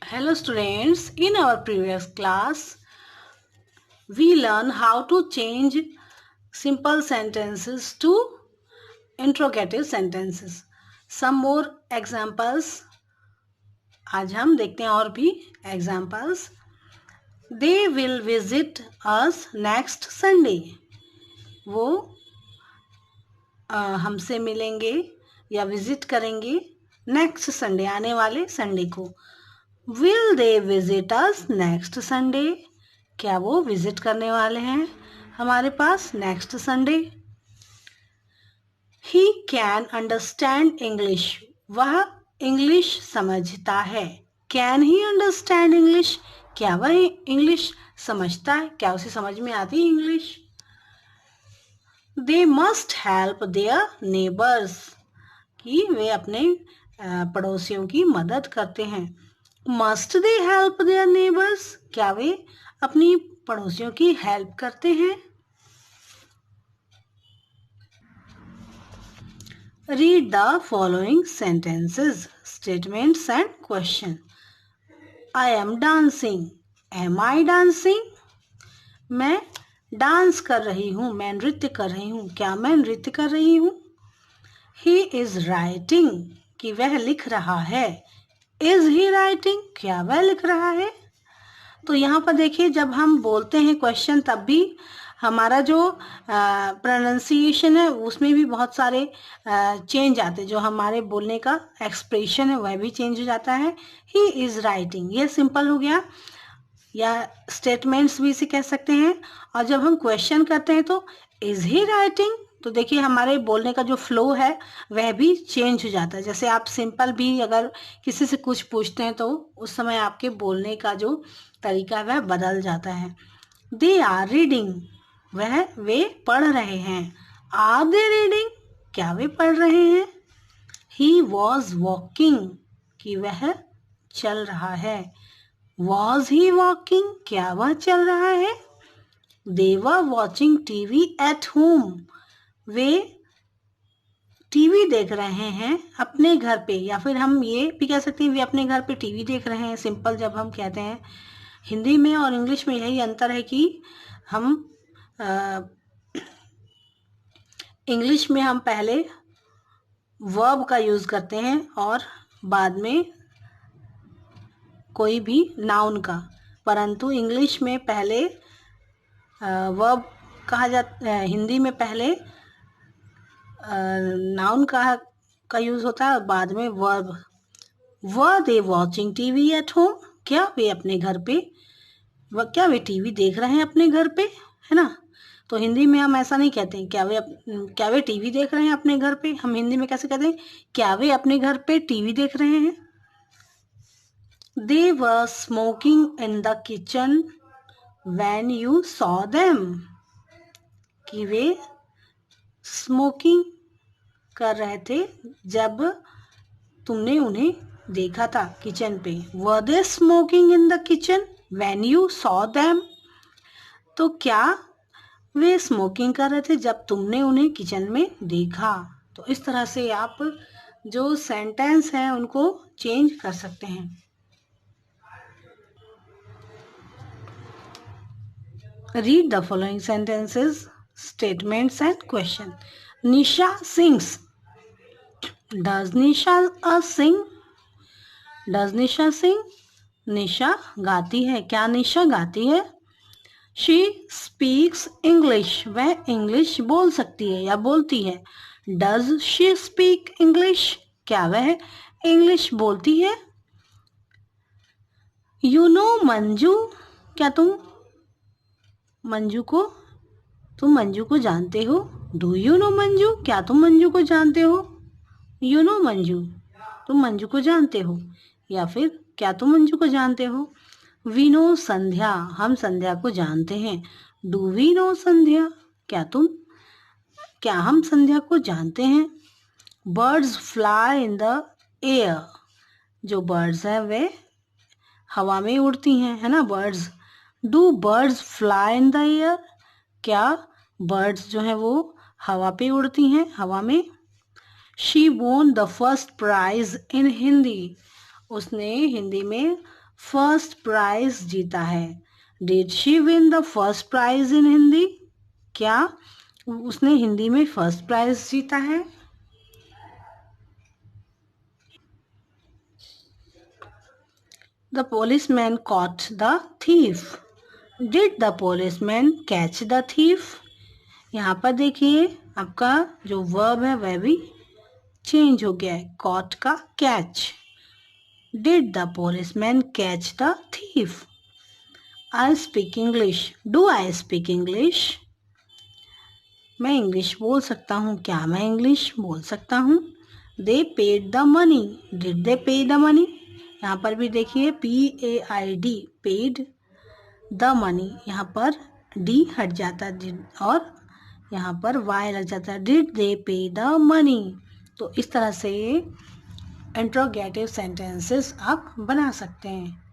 Hello students, in our previous class we learned how to change simple sentences to interrogative sentences. Some more examples. आज हम देखते हैं और भी examples. They will visit us next Sunday. वो हमसे मिलेंगे या विजिट करेंगे नेक्स्ट संडे, आने वाले संडे को. Will they visit us next Sunday? क्या वो विजिट करने वाले हैं हमारे पास next Sunday. He can understand English. वह इंग्लिश समझता है. Can he understand English? क्या वह इंग्लिश समझता है? क्या उसे समझ में आती है English? They must help their neighbors. कि वे अपने पड़ोसियों की मदद करते हैं. Must they help their neighbors? क्या वे अपनी पड़ोसियों की हेल्प करते हैं? Read the following sentences, statements and question. I am dancing. Am I dancing? मैं डांस कर रही हूँ, मैं नृत्य कर रही हूँ. क्या मैं नृत्य कर रही हूँ? He is writing. कि वह लिख रहा है. Is he writing? क्या वह लिख रहा है? तो यहाँ पर देखिए, जब हम बोलते हैं क्वेश्चन तब भी हमारा जो प्रोनाउंसिएशन है उसमें भी बहुत सारे चेंज आते हैं. जो हमारे बोलने का एक्सप्रेशन है वह भी चेंज हो जाता है. ही इज़ राइटिंग, ये सिंपल हो गया, या स्टेटमेंट्स भी इसे कह सकते हैं. और जब हम क्वेश्चन करते हैं तो इज़ ही राइटिंग, तो देखिए हमारे बोलने का जो फ्लो है वह भी चेंज हो जाता है. जैसे आप सिंपल भी अगर किसी से कुछ पूछते हैं तो उस समय आपके बोलने का जो तरीका है वह बदल जाता है. दे आर रीडिंग, वे पढ़ रहे हैं. आर दे रीडिंग, क्या वे पढ़ रहे हैं? ही वॉज वॉकिंग, कि वह चल रहा है. वॉज ही वॉकिंग, क्या वह चल रहा है? They were watching TV at home, वे टीवी देख रहे हैं अपने घर पे. या फिर हम ये भी कह सकते हैं वे अपने घर पे टीवी देख रहे हैं. सिंपल जब हम कहते हैं, हिंदी में और इंग्लिश में यही अंतर है कि हम इंग्लिश में हम पहले वर्ब का यूज़ करते हैं और बाद में कोई भी नाउन का, परंतु इंग्लिश में पहले वर्ब कहा जाता है, हिंदी में पहले नाउन का यूज़ होता है और बाद में verb. Were they watching TV at home, क्या वे अपने घर पे, क्या वे टीवी देख रहे हैं अपने घर पे, है ना. तो हिंदी में हम ऐसा नहीं कहते हैं क्या वे टीवी देख रहे हैं अपने घर पे. हम हिंदी में कैसे कहते हैं, क्या वे अपने घर पे टीवी देख रहे हैं. They were smoking in the kitchen when you saw them, कि वे स्मोकिंग कर रहे थे जब तुमने उन्हें देखा था किचन पे. Were they smoking in the kitchen when you saw them, तो क्या वे स्मोकिंग कर रहे थे जब तुमने उन्हें किचन में देखा. तो इस तरह से आप जो सेंटेंस हैं उनको चेंज कर सकते हैं. Read the following sentences, statements and question. Nisha sings. Does Nisha sing? Does Nisha sing, Nisha गाती है. क्या निशा गाती है? शी स्पीक्स इंग्लिश, वह इंग्लिश बोल सकती है या बोलती है. डज शी स्पीक इंग्लिश, क्या वह इंग्लिश बोलती है? यू नो मंजू, क्या तुम मंजू को जानते हो. डू यू नो मंजू, क्या तुम मंजू को जानते हो. यू नो मंजू, तुम मंजू को जानते हो. या फिर क्या तुम मंजू को जानते हो. वी नो संध्या, हम संध्या को जानते हैं. डू वी नो संध्या, क्या हम संध्या को जानते हैं. Birds fly in the air, जो बर्ड्स हैं वे हवा में उड़ती हैं, है ना, birds. Do birds fly in the air, क्या बर्ड्स जो हैं वो हवा पे उड़ती हैं, हवा में. She won the first prize in Hindi, उसने हिंदी में फर्स्ट प्राइज जीता है। Did she win the first prize in Hindi? क्या उसने हिंदी में फर्स्ट प्राइज जीता है? The policeman caught the thief. Did the policeman catch the thief? यहाँ पर देखिए आपका जो वर्ब है वह भी चेंज हो गया है, caught का catch. Did the policeman catch the thief? I speak English. Do I speak English? मैं इंग्लिश बोल सकता हूँ। क्या मैं इंग्लिश बोल सकता हूँ? They paid the money. Did they pay the money? यहाँ पर भी देखिए PAID पेड द मनी, यहाँ पर D हट जाता है और यहाँ पर Y लग जाता है। डिड दे पे द मनी। तो इस तरह से इंट्रोगेटिव सेंटेंसेस आप बना सकते हैं।